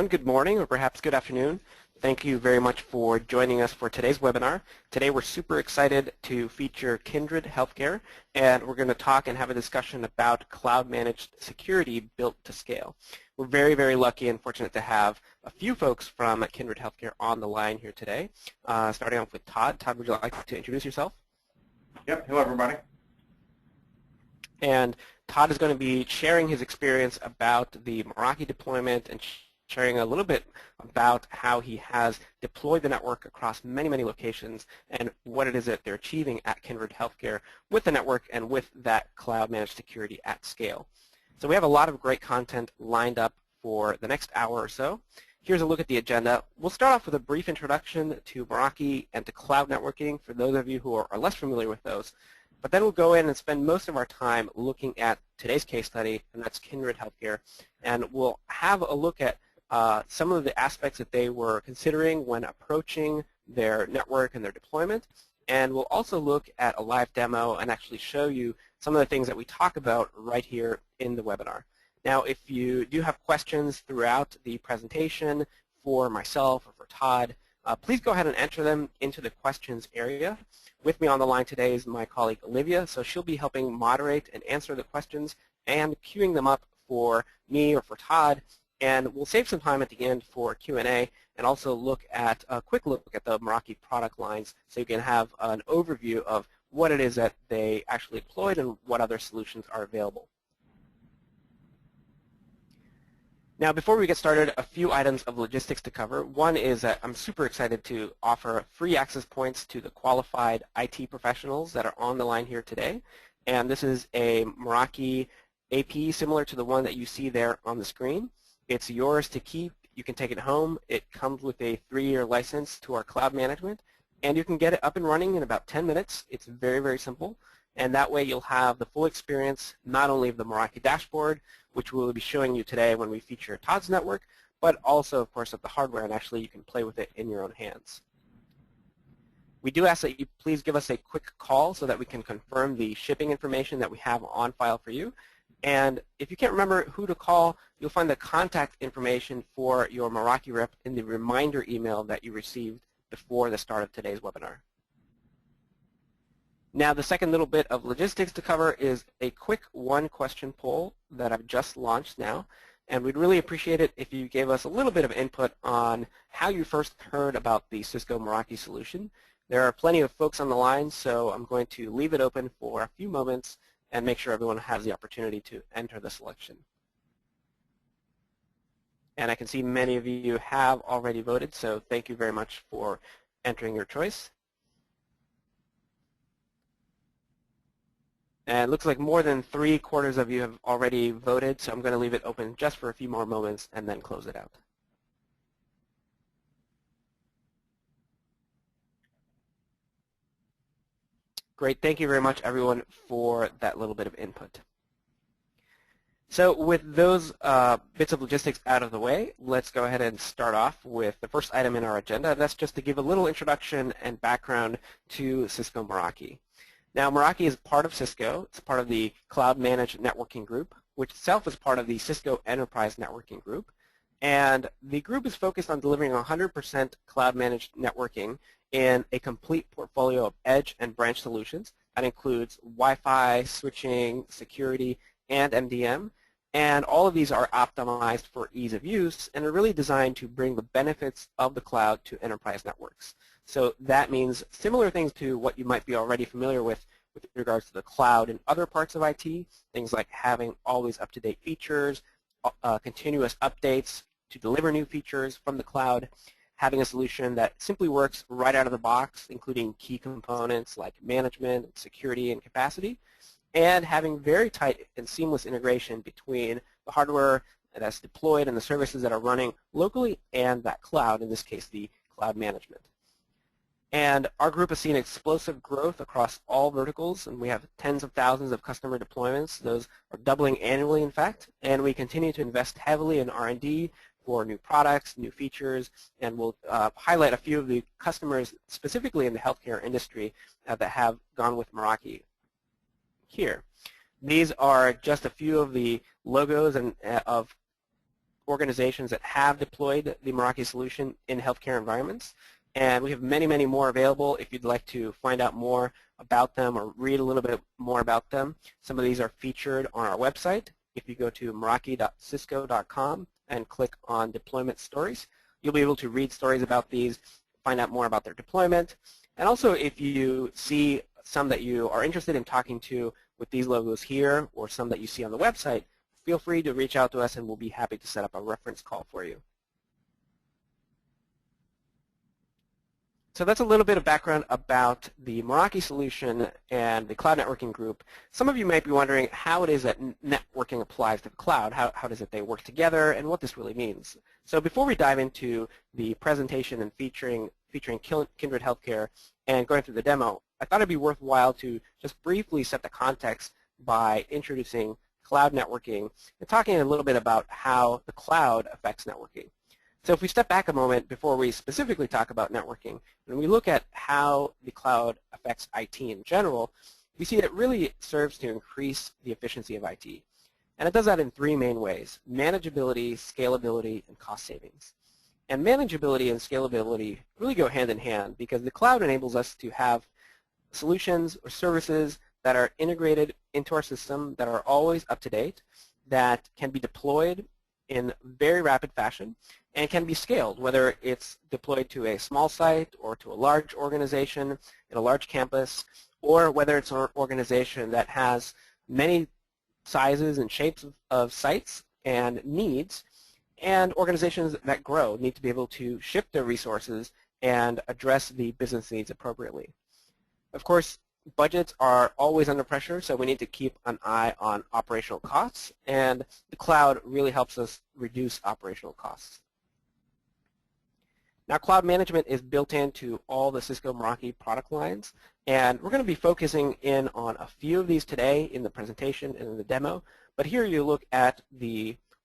Good morning, or perhaps good afternoon. Thank you very much for joining us for today's webinar. Today we're super excited to feature Kindred Healthcare, and we're going to talk and have a discussion about cloud-managed security built to scale. We're very, very lucky and fortunate to have a few folks from Kindred Healthcare on the line here today. Starting off with Todd. Todd, would you like to introduce yourself? Yep. Hello, everybody. And Todd is going to be sharing his experience about the Meraki deployment and sharing a little bit about how he has deployed the network across many, many locations and what it is that they're achieving at Kindred Healthcare with the network and with that cloud-managed security at scale. So we have a lot of great content lined up for the next hour or so. Here's a look at the agenda. We'll start off with a brief introduction to Meraki and to cloud networking for those of you who are less familiar with those. But then we'll go in and spend most of our time looking at today's case study, and that's Kindred Healthcare. And we'll have a look at some of the aspects that they were considering when approaching their network and their deployment. And we'll also look at a live demo and actually show you some of the things that we talk about right here in the webinar. Now, if you do have questions throughout the presentation for myself or for Todd, please go ahead and enter them into the questions area. With me on the line today is my colleague Olivia, so she'll be helping moderate and answer the questions and queuing them up for me or for Todd. And we'll save some time at the end for Q&A and also look at a quick look at the Meraki product lines so you can have an overview of what it is that they actually deployed and what other solutions are available. Now, before we get started, a few items of logistics to cover. One is that I'm super excited to offer free access points to the qualified IT professionals that are on the line here today. And this is a Meraki AP similar to the one that you see there on the screen. It's yours to keep. You can take it home. It comes with a 3-year license to our cloud management, and you can get it up and running in about 10 minutes. It's very, very simple, and that way you'll have the full experience not only of the Meraki dashboard, which we'll be showing you today when we feature Todd's network, but also, of course, of the hardware, and actually you can play with it in your own hands. We do ask that you please give us a quick call so that we can confirm the shipping information that we have on file for you. And if you can't remember who to call, you'll find the contact information for your Meraki rep in the reminder email that you received before the start of today's webinar. Now, the second little bit of logistics to cover is a quick one-question poll that I've just launched now. And we'd really appreciate it if you gave us a little bit of input on how you first heard about the Cisco Meraki solution. There are plenty of folks on the line, so I'm going to leave it open for a few moments and make sure everyone has the opportunity to enter the selection. And I can see many of you have already voted, so thank you very much for entering your choice. And it looks like more than 3/4 of you have already voted, so I'm going to leave it open just for a few more moments and then close it out. Great. Thank you very much, everyone, for that little bit of input. So with those bits of logistics out of the way, let's go ahead and start off with the first item in our agenda. That's just to give a little introduction and background to Cisco Meraki. Now, Meraki is part of Cisco. It's part of the Cloud Managed Networking Group, which itself is part of the Cisco Enterprise Networking Group. And the group is focused on delivering 100% cloud-managed networking in a complete portfolio of edge and branch solutions. That includes Wi-Fi, switching, security, and MDM. And all of these are optimized for ease of use and are really designed to bring the benefits of the cloud to enterprise networks. So that means similar things to what you might be already familiar with regards to the cloud and other parts of IT, things like having always up-to-date features, continuous updates to deliver new features from the cloud, having a solution that simply works right out of the box, including key components like management, security, and capacity, and having very tight and seamless integration between the hardware that's deployed and the services that are running locally and that cloud, in this case, the cloud management. And our group has seen explosive growth across all verticals, and we have tens of thousands of customer deployments. Those are doubling annually, in fact, and we continue to invest heavily in R&D for new products, new features, and we'll highlight a few of the customers specifically in the healthcare industry that have gone with Meraki here. These are just a few of the logos and of organizations that have deployed the Meraki solution in healthcare environments. And we have many, many more available if you'd like to find out more about them or read a little bit more about them. Some of these are featured on our website. If you go to meraki.cisco.com and click on Deployment Stories, you'll be able to read stories about these, find out more about their deployment. And also, if you see some that you are interested in talking to with these logos here or some that you see on the website, feel free to reach out to us and we'll be happy to set up a reference call for you. So that's a little bit of background about the Meraki solution and the cloud networking group. Some of you might be wondering how it is that networking applies to the cloud. How does they work together and what this really means. So before we dive into the presentation and featuring Kindred Healthcare and going through the demo, I thought it'd be worthwhile to just briefly set the context by introducing cloud networking and talking a little bit about how the cloud affects networking. So if we step back a moment before we specifically talk about networking, and we look at how the cloud affects IT in general, we see that it really serves to increase the efficiency of IT. And it does that in three main ways: manageability, scalability, and cost savings. And manageability and scalability really go hand in hand because the cloud enables us to have solutions or services that are integrated into our system, that are always up to date, that can be deployed in very rapid fashion, and can be scaled, whether it's deployed to a small site or to a large organization in a large campus, or whether it's an organization that has many sizes and shapes of sites and needs, and organizations that grow need to be able to shift their resources and address the business needs appropriately. Of course, budgets are always under pressure, so we need to keep an eye on operational costs, and the cloud really helps us reduce operational costs. Now, cloud management is built into all the Cisco Meraki product lines, and we're going to be focusing in on a few of these today in the presentation and in the demo. But here you look at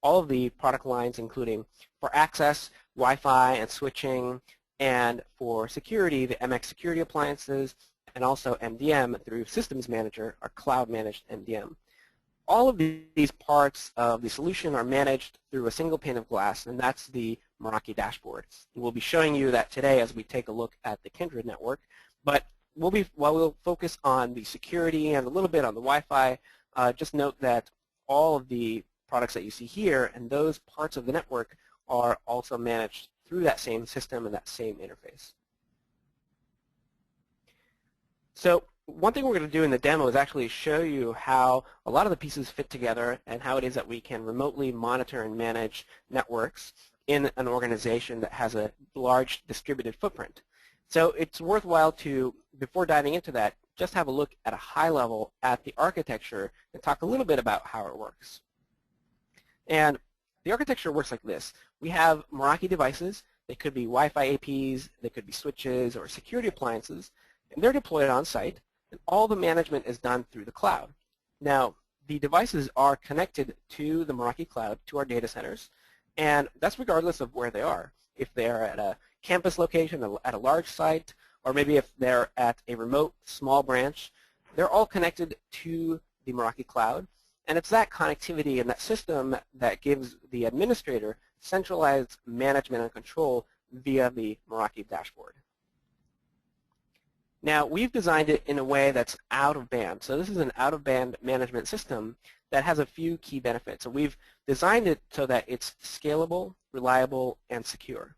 all of the product lines, including for access, Wi-Fi and switching, and for security, the MX security appliances, and also MDM through Systems Manager, our cloud-managed MDM. All of these parts of the solution are managed through a single pane of glass, and that's the Meraki dashboard. We'll be showing you that today as we take a look at the Kindred network, but while we'll focus on the security and a little bit on the Wi-Fi, just note that all of the products that you see here and those parts of the network are also managed through that same system and that same interface. So one thing we're going to do in the demo is actually show you how a lot of the pieces fit together and how it is that we can remotely monitor and manage networks in an organization that has a large distributed footprint. So it's worthwhile to, before diving into that, just have a look at a high level at the architecture and talk a little bit about how it works. And the architecture works like this. We have Meraki devices. They could be Wi-Fi APs, they could be switches or security appliances, and they're deployed on site, and all the management is done through the cloud. Now, the devices are connected to the Meraki cloud, to our data centers, and that's regardless of where they are. If they're at a campus location, at a large site, or maybe if they're at a remote small branch, they're all connected to the Meraki cloud, and it's that connectivity and that system that gives the administrator centralized management and control via the Meraki dashboard. Now, we've designed it in a way that's out of band. So this is an out-of-band management system that has a few key benefits. So we've designed it so that it's scalable, reliable, and secure.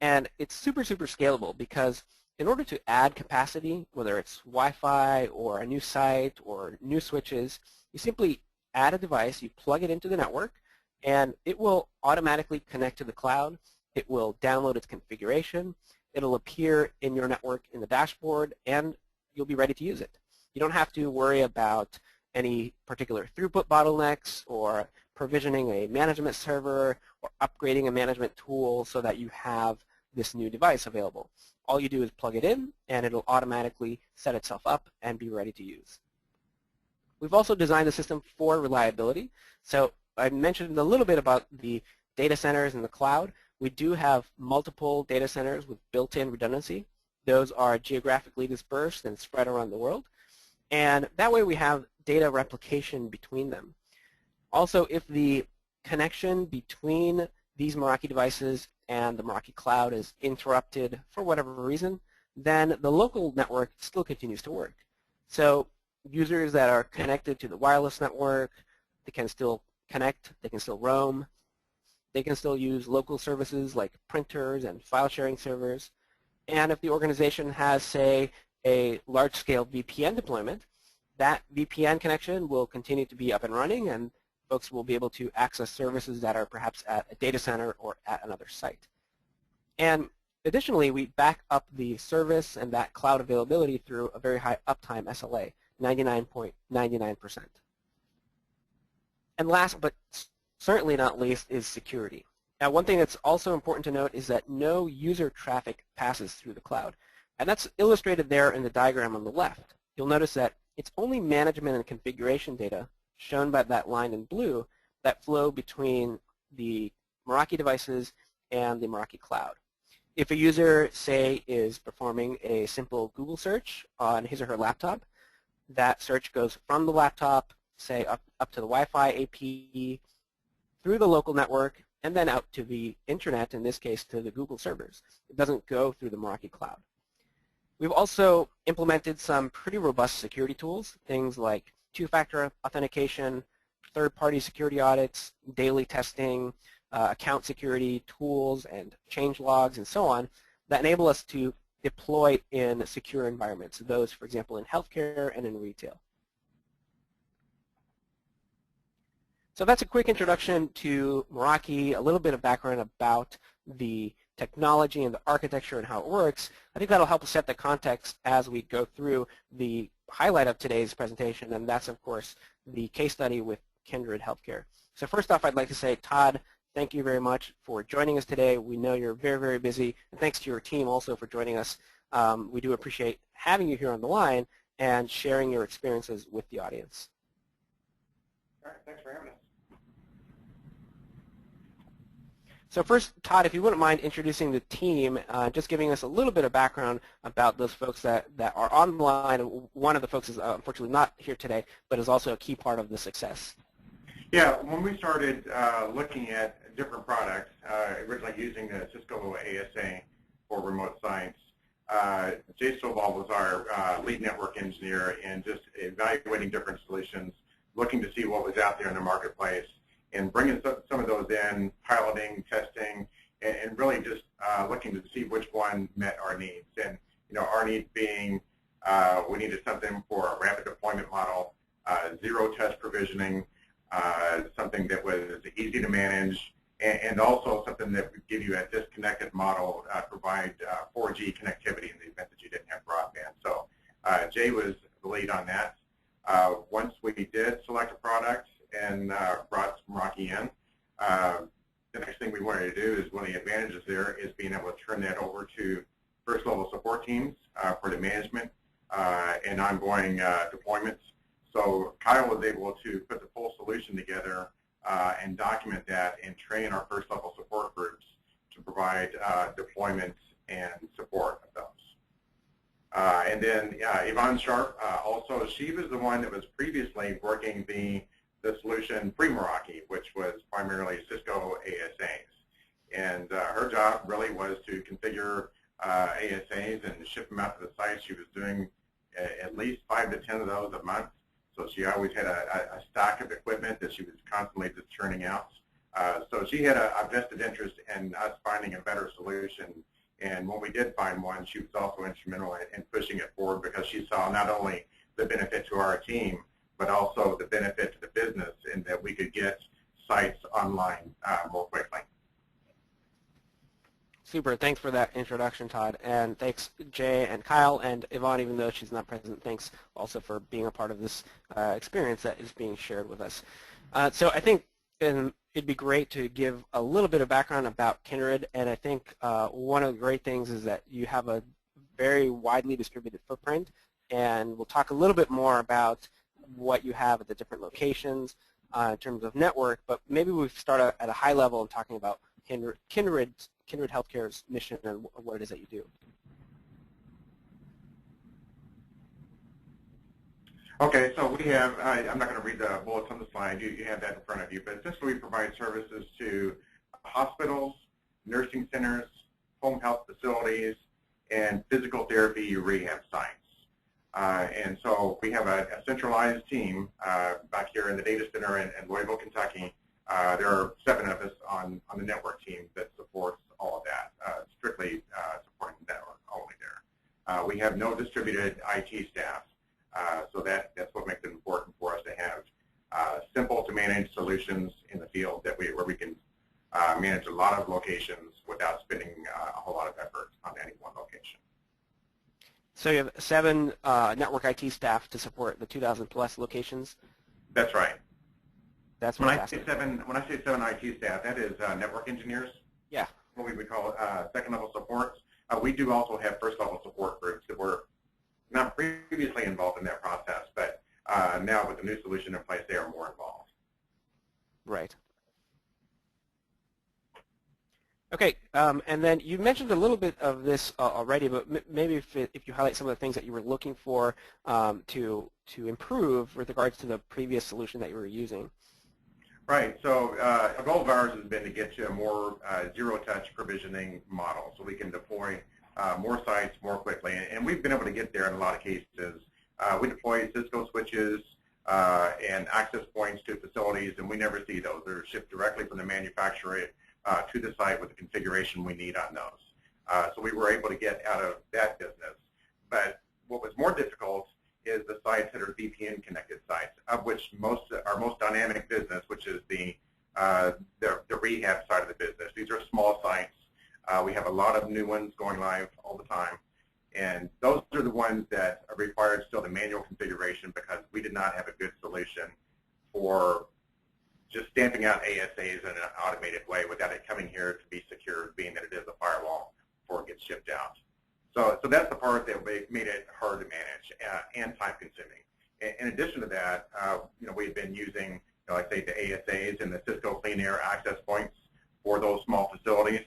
And it's super, super scalable because in order to add capacity, whether it's Wi-Fi or a new site or new switches, you simply add a device, you plug it into the network, and it will automatically connect to the cloud. It will download its configuration. It'll appear in your network in the dashboard, and you'll be ready to use it. You don't have to worry about any particular throughput bottlenecks or provisioning a management server or upgrading a management tool so that you have this new device available. All you do is plug it in, and it'll automatically set itself up and be ready to use. We've also designed the system for reliability. So I mentioned a little bit about the data centers in the cloud. We do have multiple data centers with built-in redundancy. Those are geographically dispersed and spread around the world. And that way we have data replication between them. Also, if the connection between these Meraki devices and the Meraki cloud is interrupted for whatever reason, then the local network still continues to work. So users that are connected to the wireless network, they can still connect, they can still roam, they can still use local services like printers and file sharing servers. And if the organization has, say, a large-scale VPN deployment, that VPN connection will continue to be up and running, and folks will be able to access services that are perhaps at a data center or at another site. And additionally, we back up the service and that cloud availability through a very high uptime SLA, 99.99%. And last but certainly not least is security. Now, one thing that's also important to note is that no user traffic passes through the cloud. And that's illustrated there in the diagram on the left. You'll notice that it's only management and configuration data, shown by that line in blue, that flow between the Meraki devices and the Meraki cloud. If a user, say, is performing a simple Google search on his or her laptop, that search goes from the laptop, say, up to the Wi-Fi AP, through the local network, and then out to the internet, in this case to the Google servers. It doesn't go through the Meraki cloud. We've also implemented some pretty robust security tools, things like two-factor authentication, third-party security audits, daily testing, account security tools, and change logs, and so on, that enable us to deploy in secure environments, those, for example, in healthcare and in retail. So that's a quick introduction to Meraki, a little bit of background about the technology and the architecture and how it works. I think that'll help us set the context as we go through the highlight of today's presentation, and that's, of course, the case study with Kindred Healthcare. So first off, I'd like to say, Todd, thank you very much for joining us today. We know you're very, very busy, and thanks to your team also for joining us. We do appreciate having you here on the line and sharing your experiences with the audience. All right, thanks for having us. So first, Todd, if you wouldn't mind introducing the team, just giving us a little bit of background about those folks that are on the line. One of the folks is unfortunately not here today, but is also a key part of the success. Yeah, when we started looking at different products, originally using the Cisco ASA for remote sites, Jay Stovall was our lead network engineer and just evaluating different solutions, looking to see what was out there in the marketplace, and bringing some of those in, piloting, testing, and really just looking to see which one met our needs. And our needs being we needed something for a rapid deployment model, zero test provisioning, something that was easy to manage, and also something that would give you a disconnected model, provide 4G connectivity in the event that you didn't have broadband. So Jay was the lead on that. Once we did select a product and brought Meraki in, the next thing we wanted to do is one of the advantages there is being able to turn that over to first level support teams for the management and ongoing deployments. So Kyle was able to put the full solution together and document that and train our first level support groups to provide deployments and support of those. And then Yvonne Sharp, also she was the one that was previously working the solution pre-Meraki, which was primarily Cisco ASAs. And her job really was to configure ASAs and ship them out to the site. She was doing at least 5 to 10 of those a month. So she always had a stock of equipment that she was constantly just churning out. So she had a vested interest in us finding a better solution. And when we did find one, she was also instrumental in pushing it forward because she saw not only the benefit to our team, but also the benefit to the business in that we could get sites online more quickly. Super. Thanks for that introduction, Todd. And thanks, Jay and Kyle, and Yvonne, even though she's not present, thanks also for being a part of this experience that is being shared with us. So I think it'd be great to give a little bit of background about Kindred, and I think one of the great things is that you have a very widely distributed footprint, and we'll talk a little bit more about what you have at the different locations in terms of network, but maybe we start at a high level and talking about Kindred Healthcare's mission and what it is that you do. Okay, so we have, I'm not going to read the bullets on the slide, you have that in front of you, but essentially we provide services to hospitals, nursing centers, home health facilities, and physical therapy rehab sites. And so we have a centralized team back here in the data center in Louisville, Kentucky. There are 7 of us on the network team that supports all of that, strictly supporting the network only there. We have no distributed IT staff. So that's what makes it important for us to have simple to manage solutions in the field where we can manage a lot of locations without spending a whole lot of effort on any one location. So you have 7 network IT staff to support the 2,000 plus locations? That's right. That's when fantastic. When I say 7 IT staff, that is network engineers. Yeah. What we would call second level supports. We do also have first level support groups that were not previously involved in that process, but now with the new solution in place, they are more involved. Right. Okay, and then you mentioned a little bit of this already, but maybe if you highlight some of the things that you were looking for to improve with regards to the previous solution that you were using. Right. So a goal of ours has been to get to a more zero-touch provisioning model, so we can deploy more sites more quickly, and we've been able to get there in a lot of cases. We deploy Cisco switches and access points to facilities, and we never see those. They're shipped directly from the manufacturer to the site with the configuration we need on those. So we were able to get out of that business. But what was more difficult is the sites that are VPN connected sites, of which our most dynamic business, which is the rehab side of the business. These are small sites. We have a lot of new ones going live all the time, and those are the ones that are required still the manual configuration because we did not have a good solution for just stamping out ASAs in an automated way without it coming here to be secured, being that it is a firewall before it gets shipped out. So that's the part that made it hard to manage and time-consuming. In addition to that, we've been using, like say, the ASAs and the Cisco Clean Air access points for those small facilities.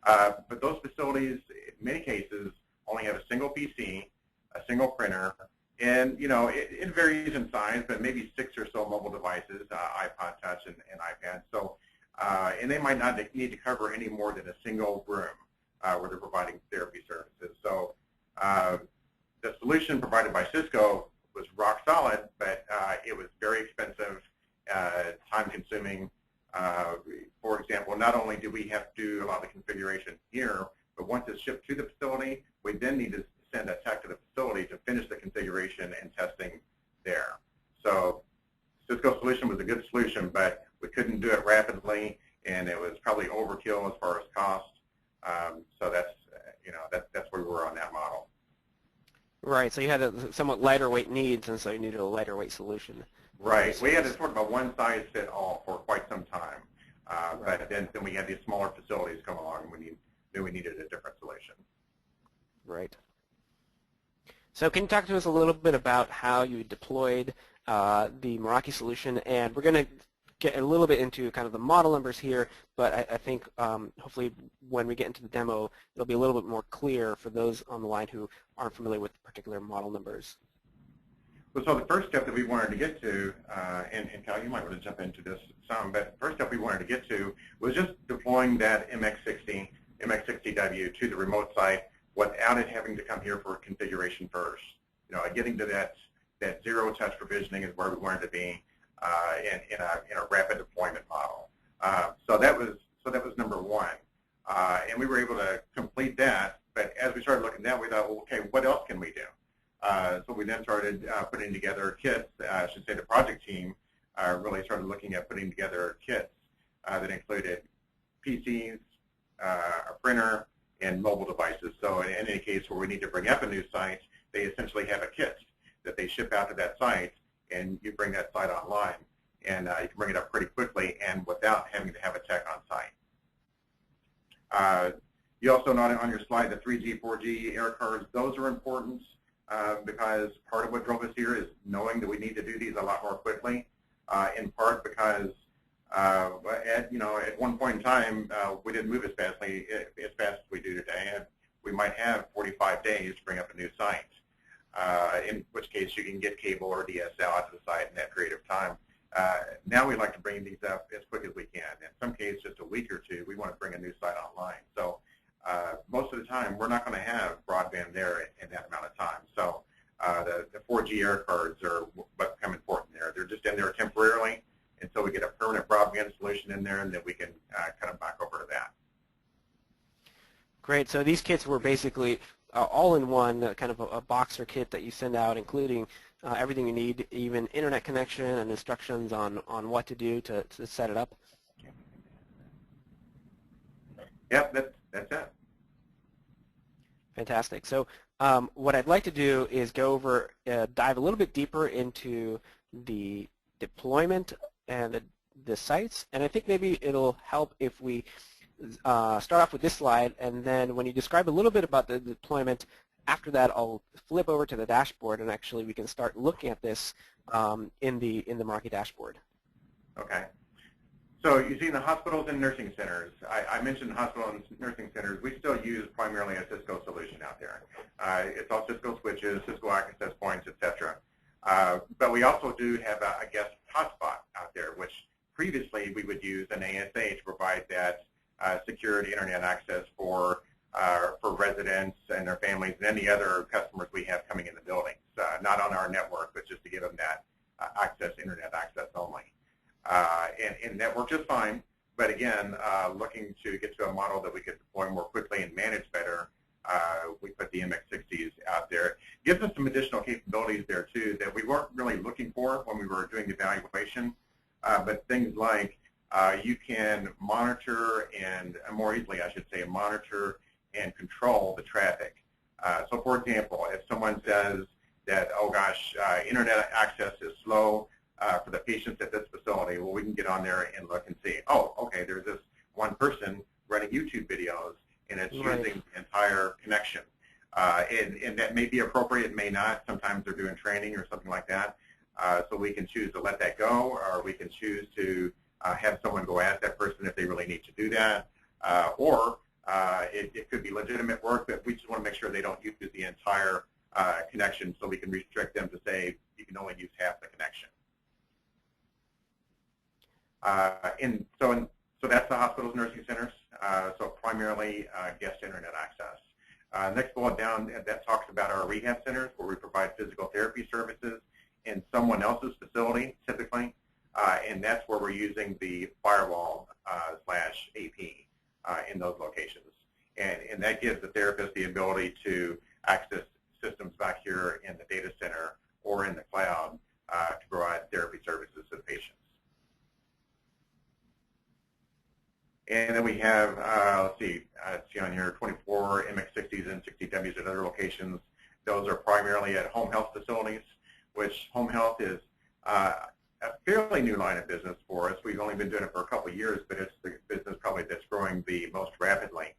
But those facilities, in many cases, only have a single PC, a single printer, and it varies in size, but maybe 6 or so mobile devices, iPod Touch and iPad. So, and they might not need to cover any more than a single room where they're providing therapy services. So, the solution provided by Cisco was rock solid, but it was very expensive, time-consuming. For example, not only do we have to do a lot of the configuration here, but once it's shipped to the facility, we then need to send a tech to the facility to finish the configuration and testing there. So Cisco's solution was a good solution, but we couldn't do it rapidly, and it was probably overkill as far as cost. So that's where we were on that model. Right. So you had a somewhat lighter weight needs, and so you needed a lighter weight solution. Right. We had a sort of a one-size-fit-all for quite some time, Right. but then we had these smaller facilities come along, and we needed a different solution. Right. So can you talk to us a little bit about how you deployed the Meraki solution? And we're going to get a little bit into kind of the model numbers here, but I think hopefully when we get into the demo, it'll be a little bit more clear for those on the line who aren't familiar with particular model numbers. Well, so the first step that we wanted to get to, and Cal, you might want to jump into this some, but the first step we wanted to get to was just deploying that MX60W to the remote site without it having to come here for configuration first. Getting to that zero-touch provisioning is where we wanted to be in a rapid deployment model. So that was number one, and we were able to complete that. But as we started looking at that, we thought, well, okay, what else can we do? So we then started putting together kits. I should say the project team really started looking at putting together kits that included PCs, a printer, and mobile devices. So in any case where we need to bring up a new site, they essentially have a kit that they ship out to that site, and you bring that site online. And you can bring it up pretty quickly and without having to have a tech on site. You also noted on your slide the 3G, 4G air cards. Those are important because part of what drove us here is knowing that we need to do these a lot more quickly, in part because at one point in time, we didn't move as fast as we do today, and we might have 45 days to bring up a new site. in which case you can get cable or DSL out to the site in that period of time. Now we like to bring these up as quick as we can. In some cases, just a week or two, we want to bring a new site online. So most of the time, we're not going to have broadband there in that amount of time. So the 4G air cards are what become important there. They're just in there temporarily until we get a permanent broadband solution in there, and then we can cut them back over to that. Great. So these kits were basically all in one, kind of a box or kit that you send out, including everything you need, even internet connection and instructions on what to do to set it up. Yep, that's it. Fantastic. So what I'd like to do is go over, dive a little bit deeper into the deployment and the sites, and I think maybe it'll help if we start off with this slide, and then when you describe a little bit about the deployment, after that I'll flip over to the dashboard, and actually we can start looking at this in the Meraki dashboard. Okay. So you see in the hospitals and nursing centers, I mentioned hospital and nursing centers, we still use primarily a Cisco solution out there. It's all Cisco switches, Cisco access points, etc. But we also do have a guest hotspot out there, which previously we would use an ASA to provide that secured internet access for residents and their families and any other customers we have coming in the buildings, not on our network, but just to give them that internet access only. And that worked just fine, but again, looking to get to a model that we could deploy more quickly and manage better, we put the MX60s out there. It gives us some additional capabilities there too that we weren't really looking for when we were doing the evaluation, but things like you can monitor and, more easily I should say, monitor and control the traffic. So for example, if someone says that, oh gosh, internet access is slow for the patients at this facility, well, we can get on there and look and see, oh, okay, there's this one person running YouTube videos and it's using the entire connection. And that may be appropriate, it may not. Sometimes they're doing training or something like that. So we can choose to let that go, or we can choose to have someone go ask that person if they really need to do that, or it could be legitimate work, but we just want to make sure they don't use the entire connection, so we can restrict them to say you can only use half the connection. So that's the hospitals, nursing centers, so primarily guest internet access. Next bullet down, that talks about our rehab centers, where we provide physical therapy services in someone else's facility, typically. And that's where we're using the firewall slash AP in those locations. And that gives the therapist the ability to access systems back here in the data center or in the cloud to provide therapy services to the patients. And then we have, let's see on here, 24 MX60s and 60Ws at other locations. Those are primarily at home health facilities, which home health is a fairly new line of business for us. We've only been doing it for a couple of years, but it's the business probably that's growing the most rapidly.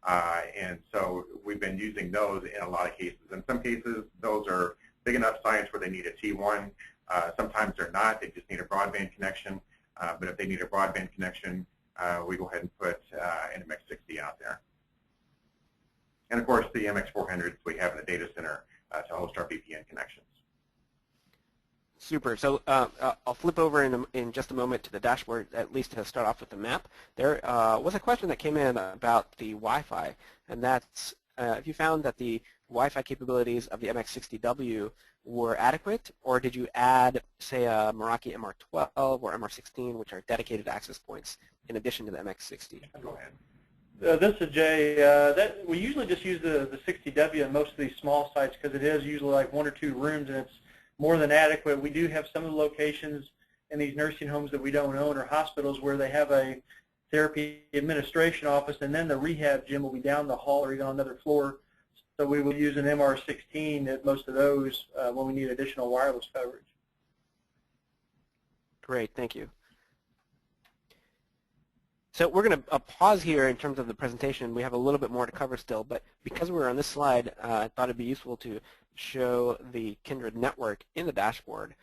And so we've been using those in a lot of cases. In some cases, those are big enough sites where they need a T1. Sometimes they're not. They just need a broadband connection. But if they need a broadband connection, we go ahead and put an MX60 out there. And of course, the MX400s we have in the data center to host our VPN connections. Super. So I'll flip over in just a moment to the dashboard, at least to start off with the map. There was a question that came in about the Wi-Fi, and that's if you found that the Wi-Fi capabilities of the MX60W were adequate, or did you add, say, a Meraki MR12 or MR16, which are dedicated access points, in addition to the MX60? Go ahead. This is Jay. We usually just use the 60W in most of these small sites because it is usually like 1 or 2 rooms, and it's more than adequate. We do have some of the locations in these nursing homes that we don't own, or hospitals, where they have a therapy administration office, and then the rehab gym will be down the hall or even on another floor. So we will use an MR16 at most of those when we need additional wireless coverage. Great, thank you. So we're going to pause here in terms of the presentation. We have a little bit more to cover still, but because we're on this slide, I thought it'd be useful to show the Kindred network in the dashboard.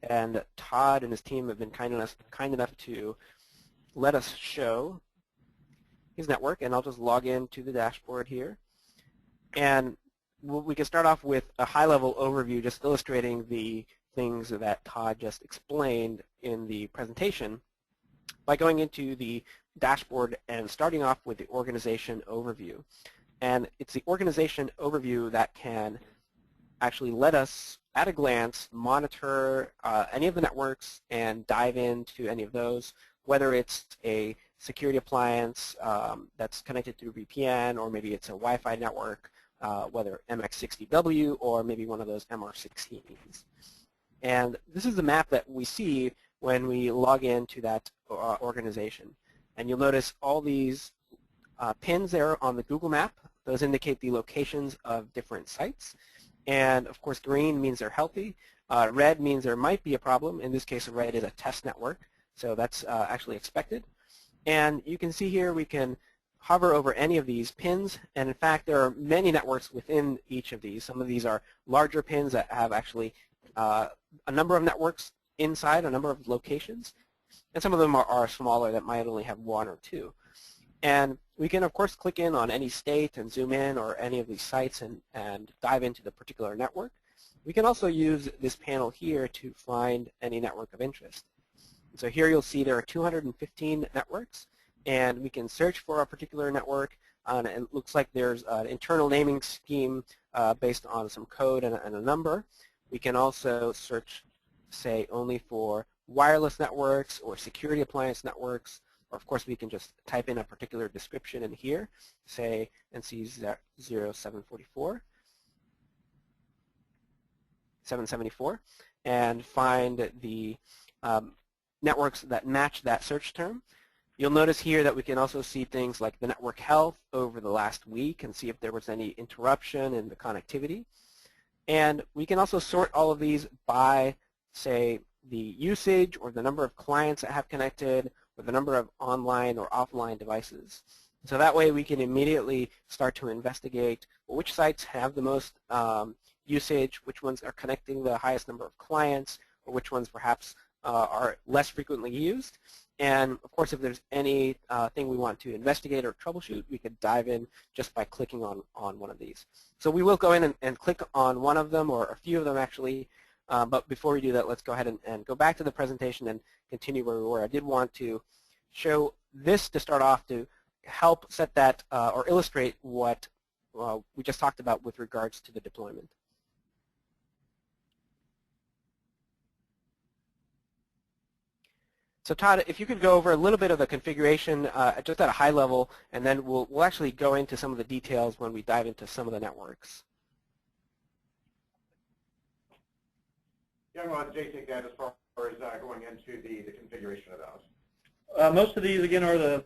And Todd and his team have been kind enough to let us show his network, and I'll just log in to the dashboard here. And we can start off with a high-level overview, just illustrating the things that Todd just explained in the presentation by going into the dashboard and starting off with the organization overview. And it's the organization overview that can actually let us, at a glance, monitor any of the networks and dive into any of those, whether it's a security appliance that's connected through VPN, or maybe it's a Wi-Fi network, whether MX60W or maybe one of those MR16s. And this is the map that we see when we log into that organization. And you'll notice all these pins there on the Google map. Those indicate the locations of different sites. And of course, green means they're healthy. Red means there might be a problem. In this case, red is a test network. So that's actually expected. And you can see here we can hover over any of these pins. And in fact, there are many networks within each of these. Some of these are larger pins that have actually a number of networks inside, a number of locations. And some of them are smaller that might only have one or two. And we can, of course, click in on any state and zoom in, or any of these sites, and dive into the particular network. We can also use this panel here to find any network of interest. So here you'll see there are 215 networks, and we can search for a particular network. And it looks like there's an internal naming scheme based on some code and a number. We can also search, say, only for wireless networks or security appliance networks. Or of course, we can just type in a particular description in here, say NC0744, 774, and find the networks that match that search term. You'll notice here that we can also see things like the network health over the last week and see if there was any interruption in the connectivity. And we can also sort all of these by, say, the usage or the number of clients that have connected, or the number of online or offline devices. So that way we can immediately start to investigate which sites have the most usage, which ones are connecting the highest number of clients, or which ones perhaps are less frequently used. And of course, if there's any thing we want to investigate or troubleshoot, we could dive in just by clicking on one of these. So we will go in and click on one of them, or a few of them actually. But before we do that, let's go ahead and go back to the presentation and continue where we were. I did want to show this to start off to help set that or illustrate what we just talked about with regards to the deployment. So Todd, if you could go over a little bit of the configuration just at a high level, and then we'll actually go into some of the details when we dive into some of the networks. Yeah, well, Jay, take that as far as going into the configuration of those. Most of these, again, are the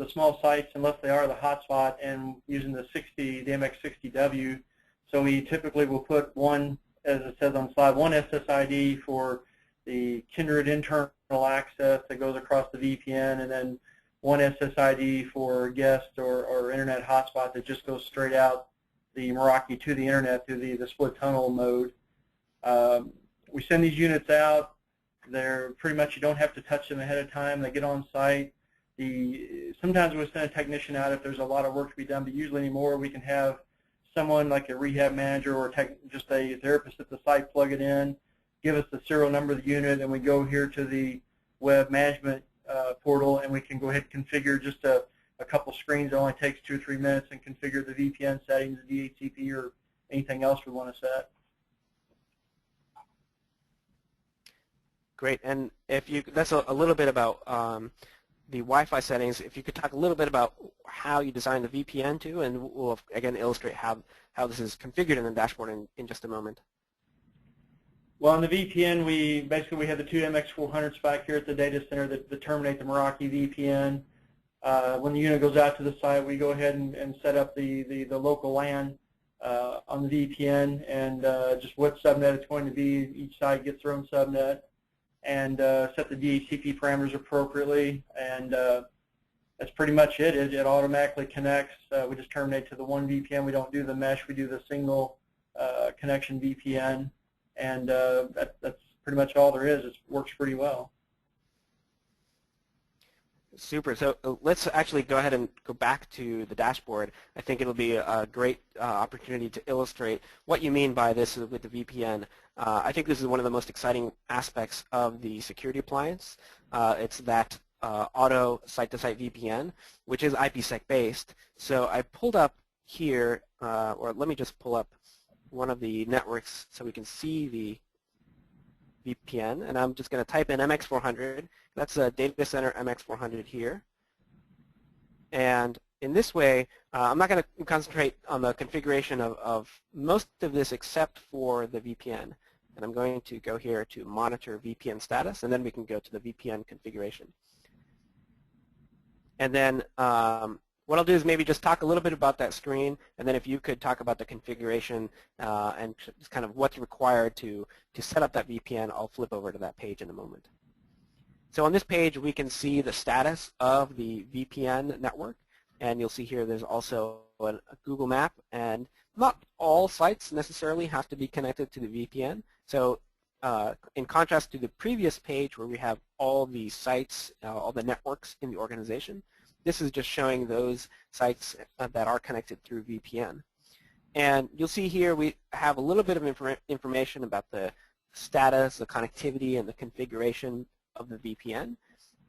small sites, unless they are the hotspot, and using the MX60W. So we typically will put one, as it says on the slide, one SSID for the Kindred internal access that goes across the VPN, and then one SSID for guest or internet hotspot that just goes straight out the Meraki to the internet through the split tunnel mode. We send these units out. They're pretty much, you don't have to touch them ahead of time. They get on site. Sometimes we'll send a technician out if there's a lot of work to be done, but usually anymore we can have someone like a rehab manager or just a therapist at the site plug it in, give us the serial number of the unit, and we go here to the web management portal, and we can go ahead and configure just a couple screens. It only takes 2 or 3 minutes, and configure the VPN settings, the DHCP, or anything else we want to set. Great, and if you, that's a little bit about the Wi-Fi settings. If you could talk a little bit about how you design the VPN too, and we'll again illustrate how this is configured in the dashboard in just a moment. Well, on the VPN, we have the 2 MX400s back here at the data center that terminate the Meraki VPN. When the unit goes out to the site, we go ahead and set up the local LAN on the VPN, and just what subnet it's going to be. Each site gets their own subnet, and set the DHCP parameters appropriately, and that's pretty much it. It automatically connects. We just terminate to the one VPN. We don't do the mesh. We do the single connection VPN, and that's pretty much all there is. It works pretty well. Super. So let's actually go ahead and go back to the dashboard. I think it'll be a great opportunity to illustrate what you mean by this with the VPN. I think this is one of the most exciting aspects of the security appliance. It's that auto site-to-site VPN, which is IPsec based. So I pulled up here, or let me just pull up one of the networks so we can see the VPN, and I'm just going to type in MX400. That's a data center MX400 here. And in this way, I'm not going to concentrate on the configuration of most of this except for the VPN. And I'm going to go here to monitor VPN status, and then we can go to the VPN configuration. And then what I'll do is maybe just talk a little bit about that screen, and then if you could talk about the configuration and just kind of what's required to set up that VPN, I'll flip over to that page in a moment. So on this page, we can see the status of the VPN network, and you'll see here there's also a Google map, and not all sites necessarily have to be connected to the VPN. So in contrast to the previous page where we have all the sites, all the networks in the organization, this is just showing those sites that are connected through VPN. And you'll see here we have a little bit of information about the status, the connectivity, and the configuration of the VPN.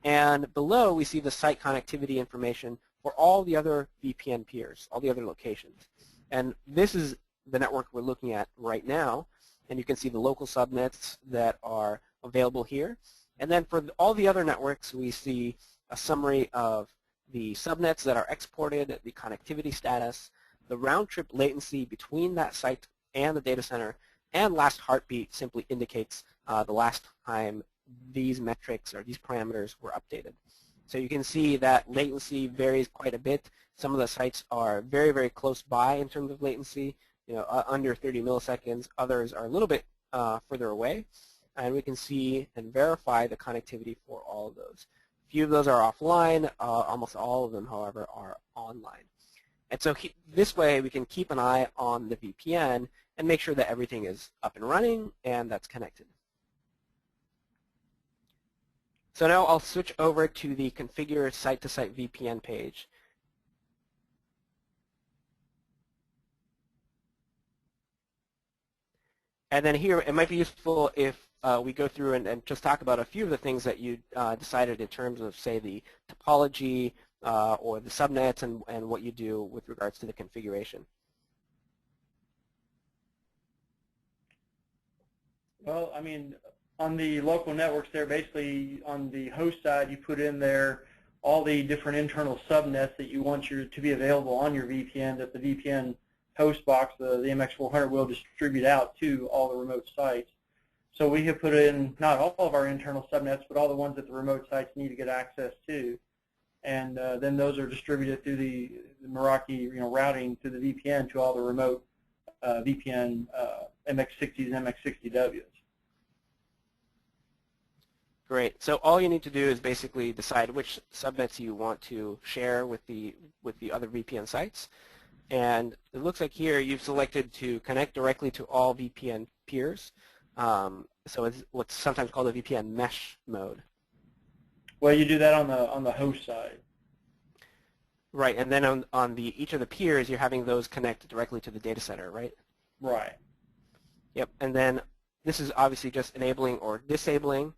And below we see the site connectivity information for all the other VPN peers, all the other locations. And this is the network we're looking at right now. And you can see the local subnets that are available here. And then for all the other networks, we see a summary of the subnets that are exported, the connectivity status, the round-trip latency between that site and the data center, and last heartbeat simply indicates the last time these metrics or these parameters were updated. So you can see that latency varies quite a bit. Some of the sites are very, very close by in terms of latency, under 30 milliseconds. Others are a little bit further away. And we can see and verify the connectivity for all of those. A few of those are offline. Almost all of them, however, are online. And so this way we can keep an eye on the VPN and make sure that everything is up and running and that's connected. So now I'll switch over to the Configure Site-to-Site VPN page. And then here, it might be useful if we go through and just talk about a few of the things that you decided in terms of, say, the topology or the subnets and what you do with regards to the configuration. Well, I mean, on the local networks there, basically on the host side, you put in there all the different internal subnets that you want to be available on your VPN that the VPN host box, the MX400, will distribute out to all the remote sites. So we have put in not all of our internal subnets, but all the ones that the remote sites need to get access to. And then those are distributed through the Meraki routing through the VPN to all the remote VPN MX60s and MX60Ws. Great. So all you need to do is basically decide which subnets you want to share with the other VPN sites. And it looks like here you've selected to connect directly to all VPN peers. So it's what's sometimes called a VPN mesh mode. Well, you do that on the host side. Right, and then on each of the peers, you're having those connect directly to the data center, right? Right. Yep, and then this is obviously just enabling or disabling,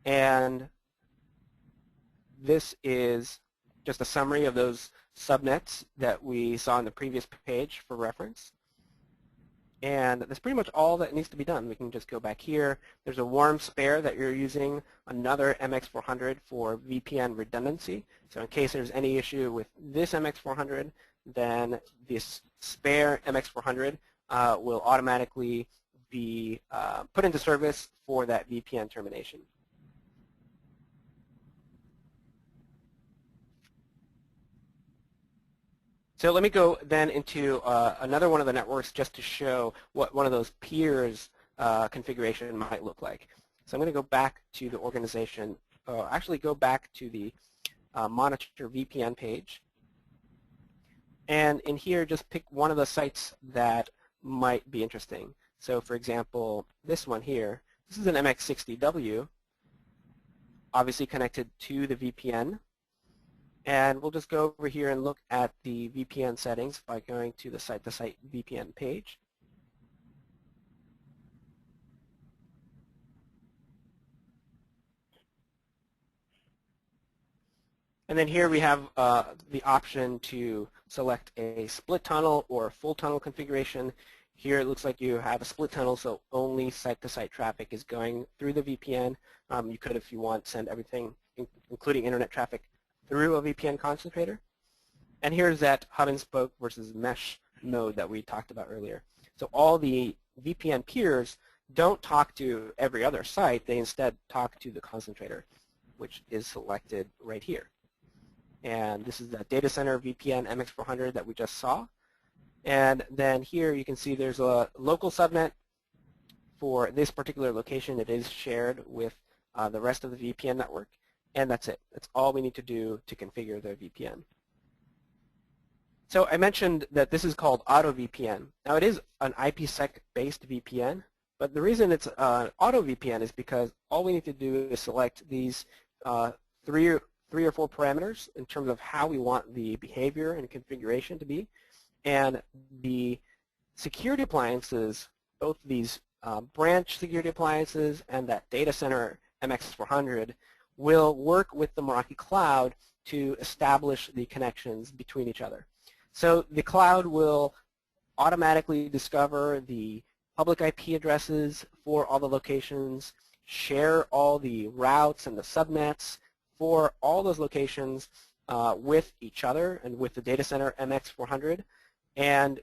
and this is just a summary of those subnets that we saw on the previous page for reference. And that's pretty much all that needs to be done. We can just go back here. There's a warm spare that you're using, another MX400 for VPN redundancy. So in case there's any issue with this MX400, then this spare MX400 will automatically be put into service for that VPN termination. So let me go then into another one of the networks just to show what one of those peers configuration might look like. So I'm going to go back to the organization, actually go back to the Monitor VPN page. And in here, just pick one of the sites that might be interesting. So for example, this one here, this is an MX60W, obviously connected to the VPN. And we'll just go over here and look at the VPN settings by going to the site-to-site VPN page. And then here we have the option to select a split tunnel or full tunnel configuration. Here it looks like you have a split tunnel, so only site-to-site traffic is going through the VPN. You could, if you want, send everything, including internet traffic, through a VPN concentrator. And here's that hub and spoke versus mesh mode that we talked about earlier. So all the VPN peers don't talk to every other site. They instead talk to the concentrator, which is selected right here. And this is the data center VPN MX400 that we just saw. And then here you can see there's a local subnet for this particular location. It is shared with the rest of the VPN network. And that's it. That's all we need to do to configure the VPN. So I mentioned that this is called Auto VPN. Now it is an IPsec-based VPN, but the reason it's Auto VPN is because all we need to do is select these three or four parameters in terms of how we want the behavior and configuration to be. And the security appliances, both these branch security appliances and that data center MX400, will work with the Meraki cloud to establish the connections between each other. So the cloud will automatically discover the public IP addresses for all the locations, share all the routes and the subnets for all those locations with each other and with the data center MX400, and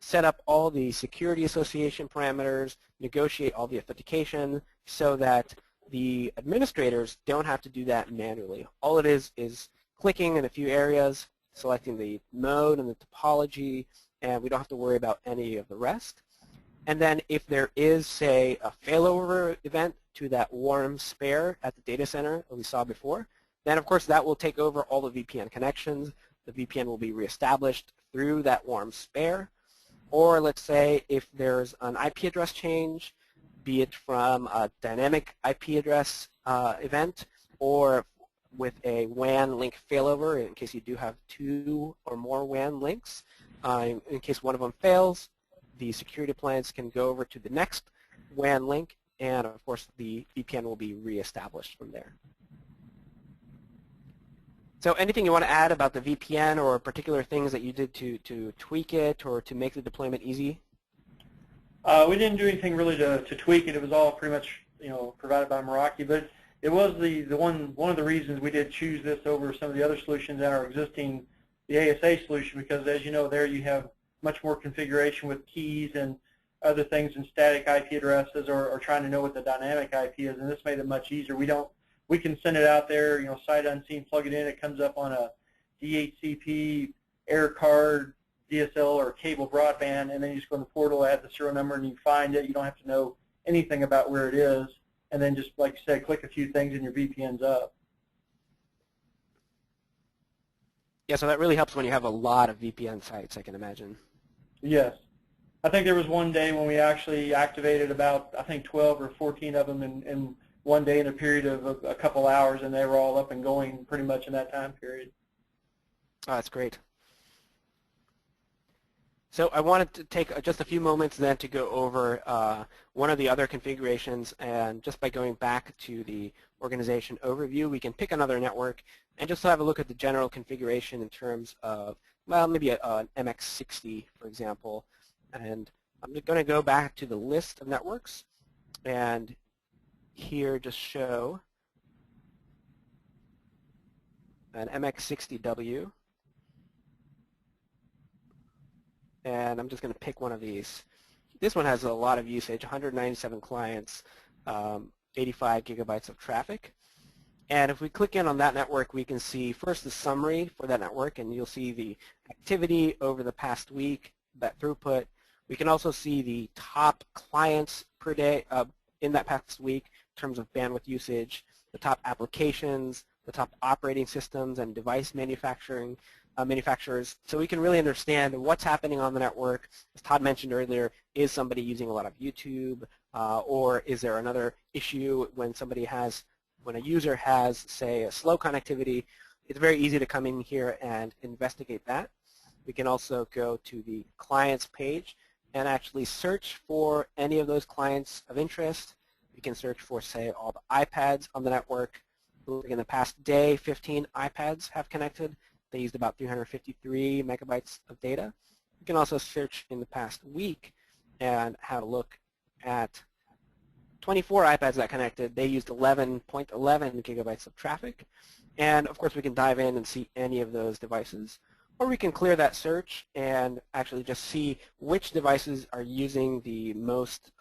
set up all the security association parameters, negotiate all the authentication so that the administrators don't have to do that manually. All it is clicking in a few areas, selecting the mode and the topology, and we don't have to worry about any of the rest. And then if there is, say, a failover event to that warm spare at the data center that we saw before, then of course that will take over all the VPN connections. The VPN will be reestablished through that warm spare. Or let's say if there's an IP address change, be it from a dynamic IP address event or with a WAN link failover, in case you do have two or more WAN links. In case one of them fails, the security appliance can go over to the next WAN link, and of course the VPN will be reestablished from there. So anything you want to add about the VPN or particular things that you did to tweak it or to make the deployment easy? We didn't do anything really to tweak it. It was all pretty much provided by Meraki, but it was one of the reasons we did choose this over some of the other solutions in our existing the ASA solution, because as you know, there you have much more configuration with keys and other things and static IP addresses or trying to know what the dynamic IP is, and this made it much easier. We can send it out there, sight unseen, plug it in, it comes up on a DHCP, air card, DSL, or cable broadband, and then you just go in the portal, add the serial number, and you find it. You don't have to know anything about where it is, and then just, like you said, click a few things and your VPN's up. Yeah, so that really helps when you have a lot of VPN sites, I can imagine. Yes. I think there was one day when we actually activated about, I think, 12 or 14 of them in one day in a period of a couple hours, and they were all up and going pretty much in that time period. Oh, that's great. So I wanted to take just a few moments then to go over one of the other configurations, and just by going back to the organization overview, we can pick another network and just have a look at the general configuration in terms of, well, maybe an MX60, for example. And I'm just going to go back to the list of networks and here just show an MX60W. And I'm just going to pick one of these. This one has a lot of usage, 197 clients, 85 gigabytes of traffic. And if we click in on that network, we can see first the summary for that network, and you'll see the activity over the past week, that throughput. We can also see the top clients per day in that past week in terms of bandwidth usage, the top applications, the top operating systems and device manufacturers, so we can really understand what's happening on the network. As Todd mentioned earlier, is somebody using a lot of YouTube, or is there another issue when a user has, say, a slow connectivity? it's very easy to come in here and investigate that. We can also go to the clients page and actually search for any of those clients of interest. We can search for, say, all the iPads on the network. In the past day, 15 iPads have connected. They used about 353 megabytes of data. We can also search in the past week and have a look at 24 iPads that connected. They used 11.11 gigabytes of traffic. And of course, we can dive in and see any of those devices. Or we can clear that search and actually just see which devices are using the most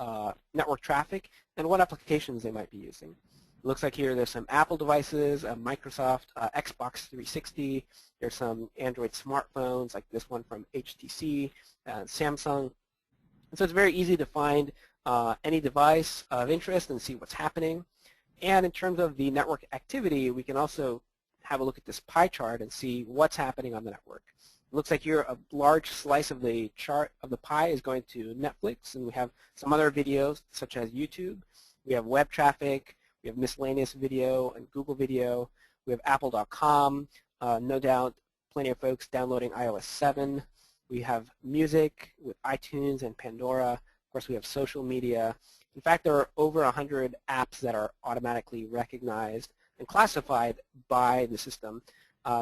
network traffic and what applications they might be using. It looks like here there's some Apple devices, Microsoft, Xbox 360. There's some Android smartphones like this one from HTC, Samsung. And so it's very easy to find any device of interest and see what's happening. And in terms of the network activity, we can also have a look at this pie chart and see what's happening on the network. It looks like here a large slice of the chart of the pie is going to Netflix, and we have some other videos such as YouTube. We have web traffic, we have miscellaneous video and Google video, we have apple.com, no doubt plenty of folks downloading iOS 7. We have music with iTunes and Pandora. Of course, we have social media. In fact, there are over 100 apps that are automatically recognized and classified by the system.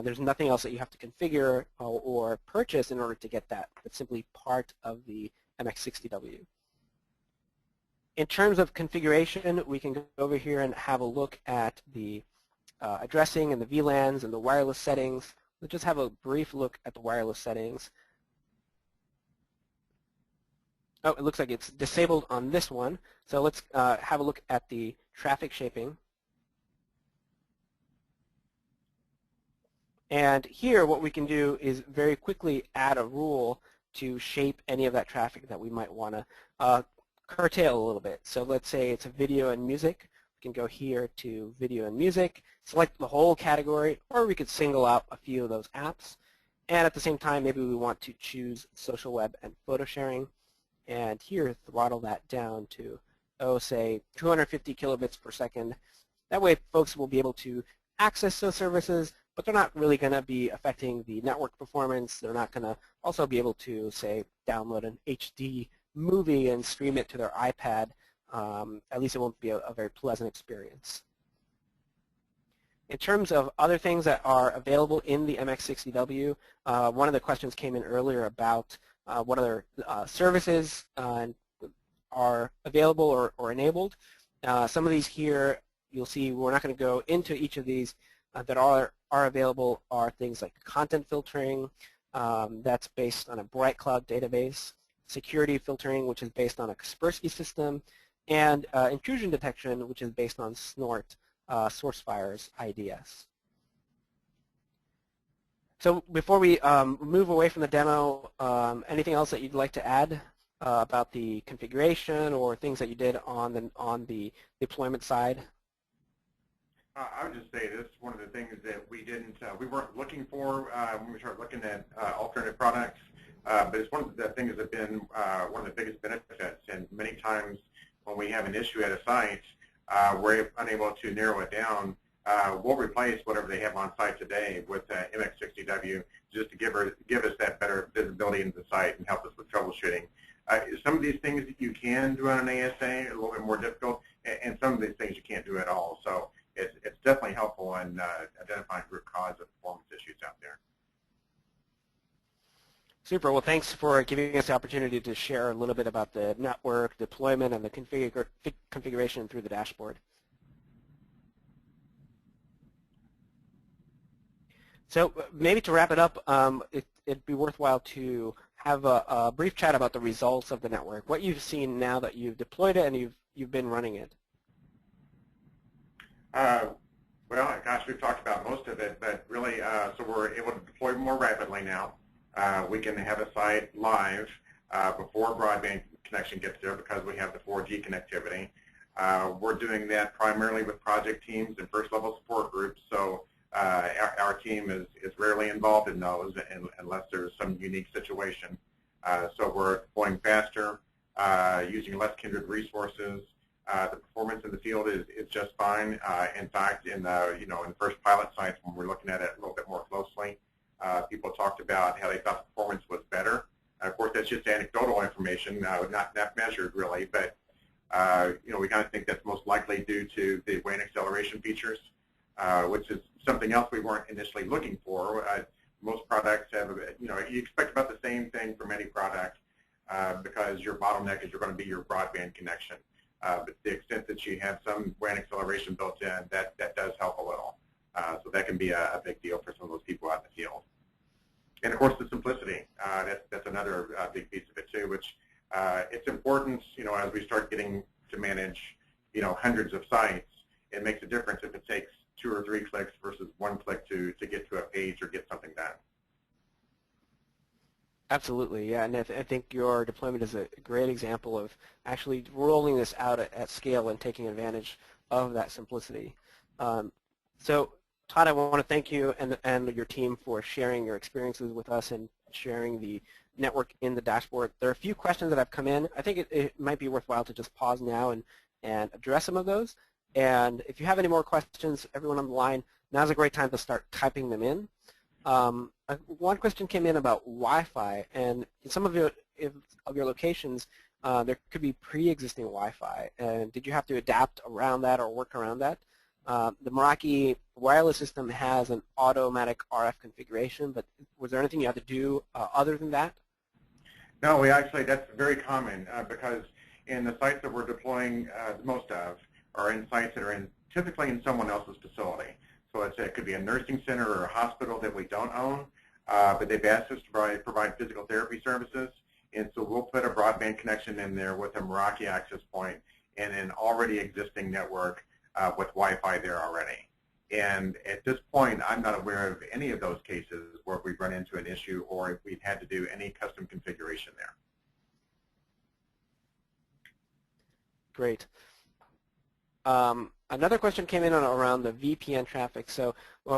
There's nothing else that you have to configure or purchase in order to get that. It's simply part of the MX60W. In terms of configuration, we can go over here and have a look at the addressing and the VLANs and the wireless settings. Let's just have a brief look at the wireless settings. Oh, it looks like it's disabled on this one. So let's have a look at the traffic shaping. And here what we can do is very quickly add a rule to shape any of that traffic that we might want to curtail a little bit. So let's say it's a video and music. We can go here to video and music, select the whole category, or we could single out a few of those apps. And at the same time, maybe we want to choose social web and photo sharing. And here, throttle that down to, say, 250 kilobits per second. That way, folks will be able to access those services, but they're not really going to be affecting the network performance. They're not going to also be able to, say, download an HD movie and stream it to their iPad. At least it won't be a very pleasant experience. In terms of other things that are available in the MX60W, one of the questions came in earlier about what other services are available or enabled. Some of these here, you'll see we're not going to go into each of these that are available are things like content filtering, that's based on a Bright Cloud database, security filtering, which is based on a Kaspersky system, and intrusion detection, which is based on Snort, SourceFire's IDS. So before we move away from the demo, anything else that you'd like to add about the configuration or things that you did on the deployment side? I would just say this is one of the things that we weren't looking for when we started looking at alternative products, but it's one of the things that have been one of the biggest benefits. And many times when we have an issue at a site, we're unable to narrow it down. We'll replace whatever they have on site today with MX60W just to give us that better visibility into the site and help us with troubleshooting. Some of these things that you can do on an ASA are a little bit more difficult, and some of these things you can't do at all. So it's definitely helpful in identifying root cause of performance issues out there. Super. Well, thanks for giving us the opportunity to share a little bit about the network deployment and the configuration through the dashboard. So maybe to wrap it up, it'd be worthwhile to have a brief chat about the results of the network, what you've seen now that you've deployed it and you've been running it. Well, gosh, we've talked about most of it, but really, so we're able to deploy more rapidly now. We can have a site live before broadband connection gets there because we have the 4G connectivity. We're doing that primarily with project teams and first-level support groups, so our team is rarely involved in those unless there's some unique situation. So we're deploying faster, using less Kindred resources. The performance in the field is just fine. In fact, in the in the first pilot sites, when we're looking at it a little bit more closely, people talked about how they thought the performance was better. Of course, that's just anecdotal information, not measured really, but we kind of think that's most likely due to the WAN acceleration features, which is something else we weren't initially looking for. Most products have, you expect about the same thing from any product because your bottleneck is going to be your broadband connection. But to the extent that you have some WAN acceleration built in, that does help a little. So that can be a big deal for some of those people out in the field. And of course, the simplicity. That's another big piece of it too, which it's important, as we start getting to manage, hundreds of sites, it makes a difference if it takes 2 or 3 clicks versus 1 click to get to a page or get something done. Absolutely, yeah, and I think your deployment is a great example of actually rolling this out at scale and taking advantage of that simplicity. So, Todd, I want to thank you and your team for sharing your experiences with us and sharing the network in the dashboard. There are a few questions that have come in. I think it might be worthwhile to just pause now and address some of those. And if you have any more questions, everyone on the line, now's a great time to start typing them in. One question came in about Wi-Fi, and in some of your locations, there could be pre-existing Wi-Fi. And did you have to adapt around that or work around that? The Meraki wireless system has an automatic RF configuration, but was there anything you had to do other than that? No, that's very common because in the sites that we're deploying most of are in sites that are typically in someone else's facility. So it could be a nursing center or a hospital that we don't own, but they've asked us to provide physical therapy services, and so we'll put a broadband connection in there with a Meraki access point and an already existing network with Wi-Fi there already. And at this point, I'm not aware of any of those cases where we've run into an issue or if we've had to do any custom configuration there. Great. Another question came in around the VPN traffic. So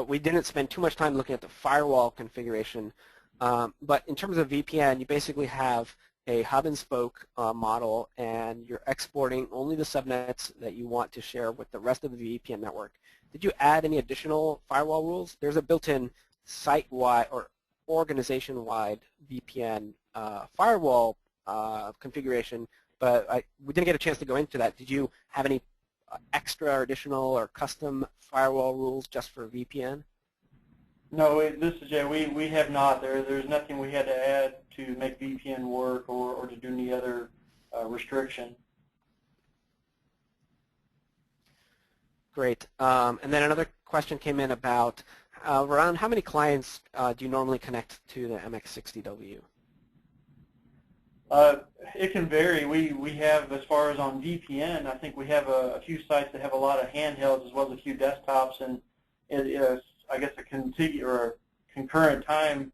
we didn't spend too much time looking at the firewall configuration, but in terms of VPN, you basically have a hub and spoke model, and you're exporting only the subnets that you want to share with the rest of the VPN network. Did you add any additional firewall rules? There's a built-in site-wide or organization-wide VPN firewall configuration, but we didn't get a chance to go into that. Did you have any extra or additional or custom firewall rules just for VPN? No, this is Jay. We have not. There's nothing we had to add to make VPN work or to do any other restriction. Great. And then another question came in about around how many clients do you normally connect to the MX60W? It can vary. We have, as far as on VPN, I think we have a few sites that have a lot of handhelds as well as a few desktops, and it is, I guess, a concurrent time.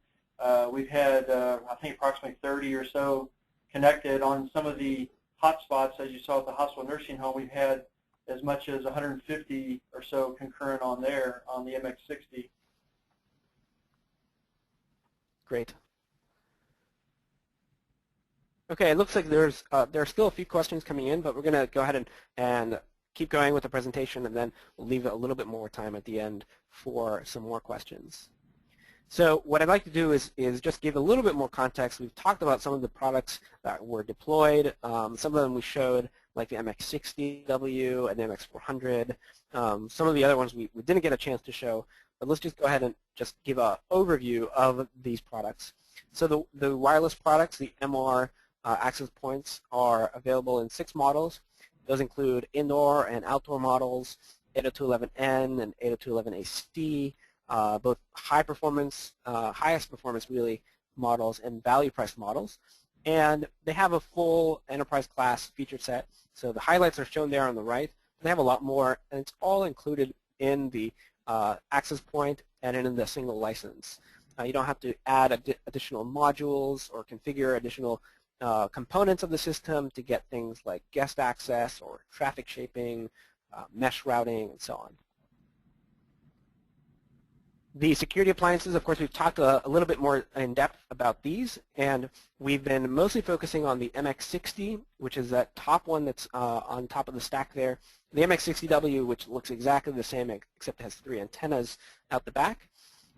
We've had, I think, approximately 30 or so connected. On some of the hotspots, as you saw at the hospital nursing home, we've had as much as 150 or so concurrent on there on the MX60. Great. Okay, it looks like there are still a few questions coming in, but we're going to go ahead and keep going with the presentation, and then we'll leave a little bit more time at the end for some more questions. So what I'd like to do is just give a little bit more context. We've talked about some of the products that were deployed. Some of them we showed, like the MX60W and the MX400. Some of the other ones we didn't get a chance to show, but let's just go ahead and just give an overview of these products. So the wireless products, the MR access points, are available in 6 models. Those include indoor and outdoor models, 802.11n and 802.11ac, both high performance, highest performance really models and value price models. And they have a full enterprise class feature set. So the highlights are shown there on the right. They have a lot more, and it's all included in the access point and in the single license. You don't have to add additional modules or configure additional components of the system to get things like guest access or traffic shaping, mesh routing, and so on. The security appliances, of course, we've talked a little bit more in depth about these, and we've been mostly focusing on the MX60, which is that top one that's on top of the stack there. The MX60W, which looks exactly the same except it has 3 antennas out the back.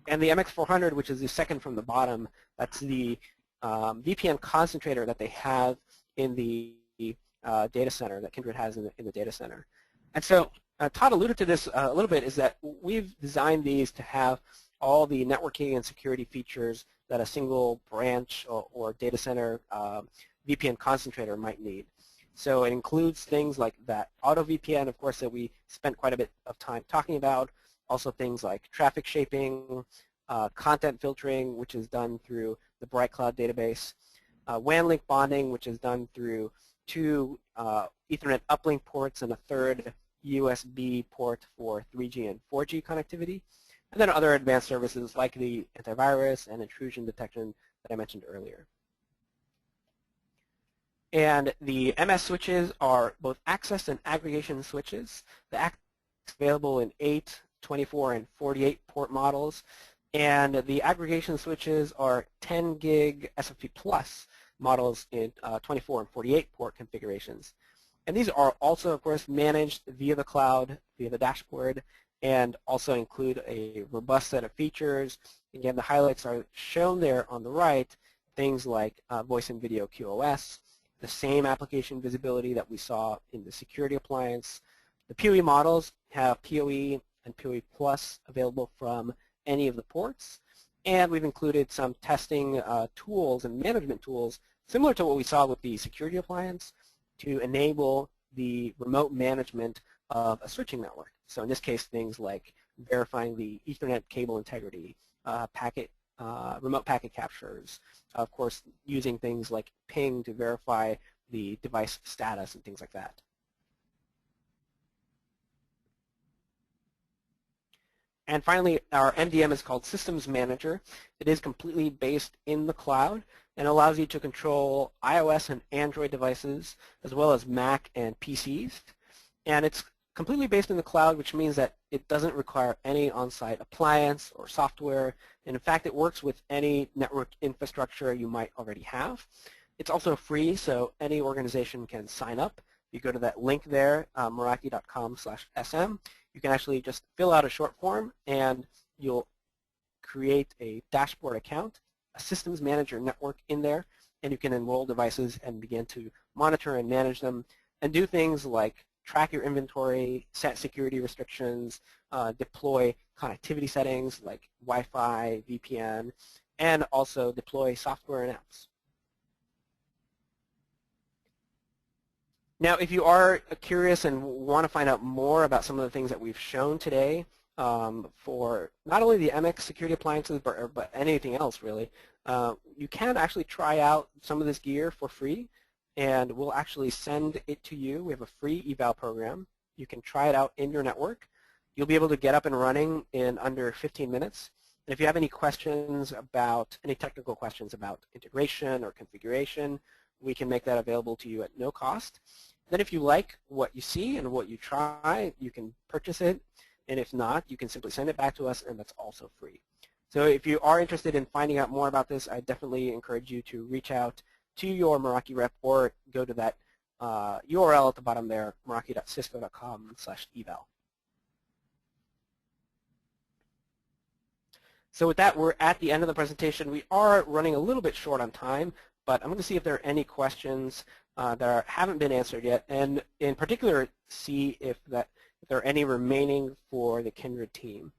And the MX400, which is the second from the bottom, that's the VPN concentrator that they have in the data center, that Kindred has in the data center. And so Todd alluded to this a little bit, is that we've designed these to have all the networking and security features that a single branch or data center VPN concentrator might need. So it includes things like that auto VPN, of course, that we spent quite a bit of time talking about. Also things like traffic shaping, content filtering, which is done through the Bright Cloud database, WAN link bonding, which is done through 2 Ethernet uplink ports and a 3rd USB port for 3G and 4G connectivity, and then other advanced services like the antivirus and intrusion detection that I mentioned earlier. And the MS switches are both access and aggregation switches. The access is available in 8, 24, and 48 port models, and the aggregation switches are 10 gig SFP plus models in 24 and 48 port configurations. And these are also, of course, managed via the cloud, via the dashboard, and also include a robust set of features. Again, the highlights are shown there on the right, things like voice and video QoS, the same application visibility that we saw in the security appliance. The PoE models have PoE and PoE Plus available from any of the ports, and we've included some testing tools and management tools similar to what we saw with the security appliance to enable the remote management of a switching network. So in this case, things like verifying the Ethernet cable integrity, remote packet captures, of course, using things like ping to verify the device status and things like that. And finally, our MDM is called Systems Manager. It is completely based in the cloud and allows you to control iOS and Android devices as well as Mac and PCs. And it's completely based in the cloud, which means that it doesn't require any on-site appliance or software. And in fact, it works with any network infrastructure you might already have. It's also free, so any organization can sign up. You go to that link there, meraki.com/SM. You can actually just fill out a short form, and you'll create a dashboard account, a systems manager network in there, and you can enroll devices and begin to monitor and manage them and do things like track your inventory, set security restrictions, deploy connectivity settings like Wi-Fi, VPN, and also deploy software and apps. Now, if you are curious and want to find out more about some of the things that we've shown today for not only the MX security appliances but anything else really, you can actually try out some of this gear for free, and we'll actually send it to you. We have a free eval program. You can try it out in your network. You'll be able to get up and running in under 15 minutes. And if you have any questions about, any technical questions about integration or configuration, we can make that available to you at no cost. Then if you like what you see and what you try, you can purchase it. And if not, you can simply send it back to us, and that's also free. So if you are interested in finding out more about this, I definitely encourage you to reach out to your Meraki rep or go to that URL at the bottom there, meraki.cisco.com/eval. So with that, we're at the end of the presentation. We are running a little bit short on time, but I'm going to see if there are any questions that haven't been answered yet, and in particular, see if there are any remaining for the Kindred team.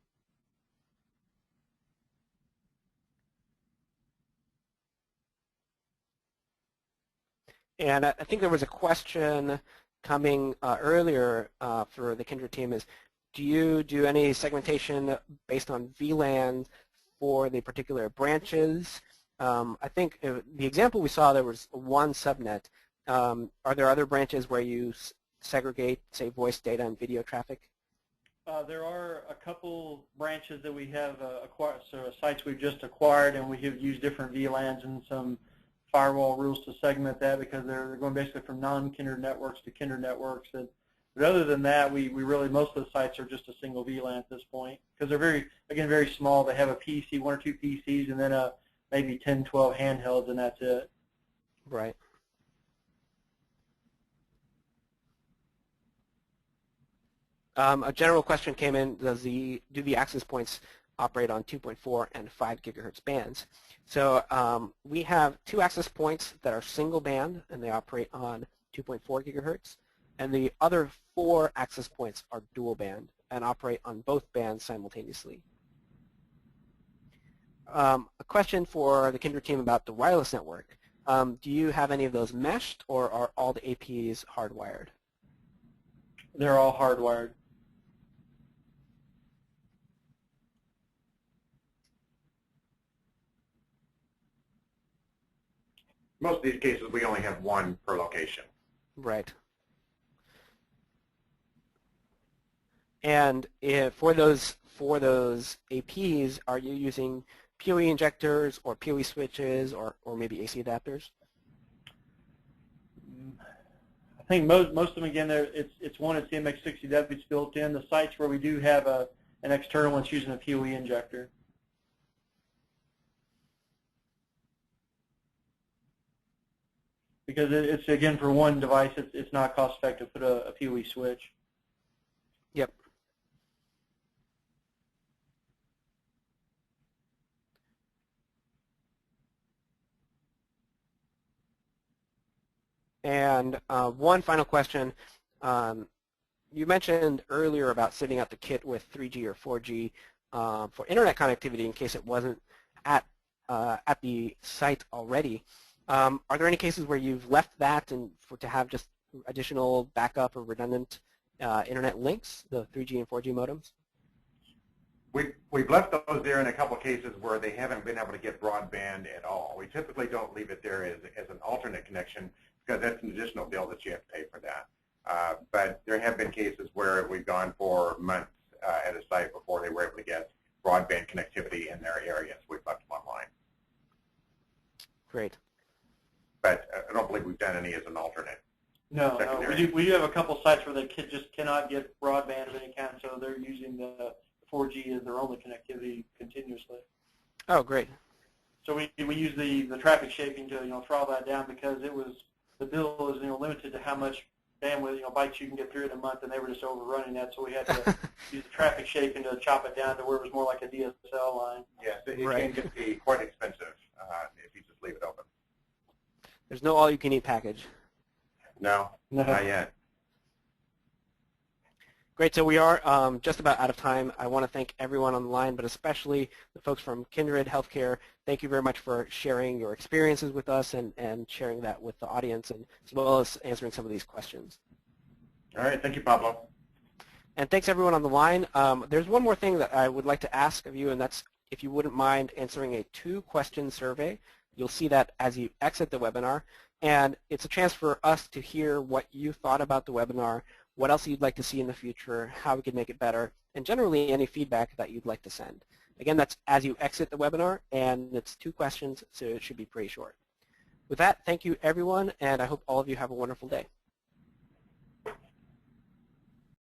And I think there was a question coming earlier for the Kindred team is, do you do any segmentation based on VLAN for the particular branches? I think the example we saw, there was one subnet. Are there other branches where you segregate, say, voice data and video traffic? There are a couple branches that we have acquired, so sites we've just acquired, and we have used different VLANs and some firewall rules to segment that because they're going basically from non-Kindred networks to Kindred networks that But other than that, we really, most of the sites are just a single VLAN at this point because they're very small. They have a PC, 1 or 2 PCs, and then maybe 10, 12 handhelds, and that's it. Right. A general question came in: do the access points operate on 2.4 and 5 gigahertz bands? So we have 2 access points that are single band, and they operate on 2.4 gigahertz, and the other 4 access points are dual band and operate on both bands simultaneously. A question for the Kindred team about the wireless network. Do you have any of those meshed, or are all the APs hardwired? They're all hardwired. Most of these cases, we only have 1 per location. Right. And for those APs, are you using PoE injectors or PoE switches or maybe AC adapters? I think most of them, again, it's one, it's the MX60W, it's built in. The sites where we do have an external one's using a PoE injector. Because it's, again, for one device, it's not cost effective to put a PoE switch. Yep. And one final question. You mentioned earlier about sitting out the kit with 3G or 4G for internet connectivity in case it wasn't at the site already. Are there any cases where you've left that to have just additional backup or redundant internet links, the 3G and 4G modems? We've left those there in a couple of cases where they haven't been able to get broadband at all. We typically don't leave it there as an alternate connection because that's an additional bill that you have to pay for that. But there have been cases where we've gone for months at a site before they were able to get broadband connectivity in their areas. We've left them online. Great. But I don't believe we've done any as an alternate. No, we do have a couple sites where they just cannot get broadband of any kind, so they're using the 4G as their only connectivity continuously. Oh, great. So we use the traffic shaping to throttle that down because the bill is limited to how much bandwidth bytes you can get through in a month, and they were just overrunning that, so we had to use the traffic shaping to chop it down to where it was more like a DSL line. Yes, it Right. can be quite expensive if you just leave it open. There's no all-you-can-eat package. No, not yet. Great. So we are just about out of time. I want to thank everyone on the line, but especially the folks from Kindred Healthcare. Thank you very much for sharing your experiences with us and sharing that with the audience, and as well as answering some of these questions. All right. Thank you, Pablo. And thanks everyone on the line. There's one more thing that I would like to ask of you, and that's if you wouldn't mind answering a 2-question survey. You'll see that as you exit the webinar, and it's a chance for us to hear what you thought about the webinar, what else you'd like to see in the future, how we could make it better, and generally any feedback that you'd like to send. Again, that's as you exit the webinar, and it's 2 questions, so it should be pretty short. With that, thank you everyone, and I hope all of you have a wonderful day.